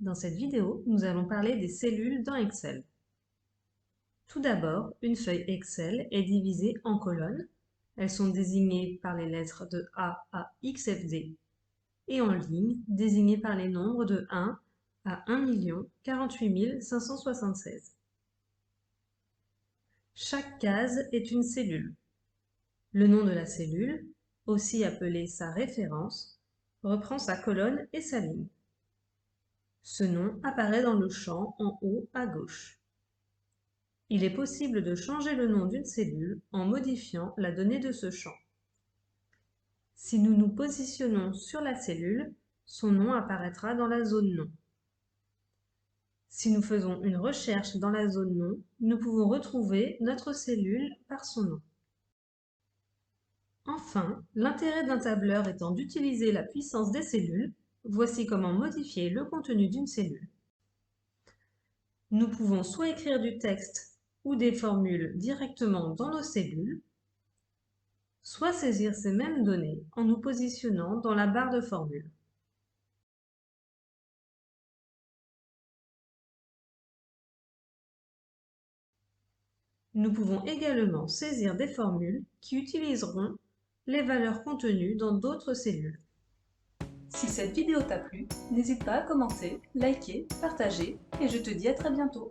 Dans cette vidéo, nous allons parler des cellules dans Excel. Tout d'abord, une feuille Excel est divisée en colonnes. Elles sont désignées par les lettres de A à XFD et en lignes désignées par les nombres de 1 à 1 48 576. Chaque case est une cellule. Le nom de la cellule, aussi appelée sa référence, reprend sa colonne et sa ligne. Ce nom apparaît dans le champ en haut à gauche. Il est possible de changer le nom d'une cellule en modifiant la donnée de ce champ. Si nous nous positionnons sur la cellule, son nom apparaîtra dans la zone nom. Si nous faisons une recherche dans la zone nom, nous pouvons retrouver notre cellule par son nom. Enfin, l'intérêt d'un tableur étant d'utiliser la puissance des cellules, voici comment modifier le contenu d'une cellule. Nous pouvons soit écrire du texte ou des formules directement dans nos cellules, soit saisir ces mêmes données en nous positionnant dans la barre de formules. Nous pouvons également saisir des formules qui utiliseront les valeurs contenues dans d'autres cellules. Si cette vidéo t'a plu, n'hésite pas à commenter, liker, partager et je te dis à très bientôt.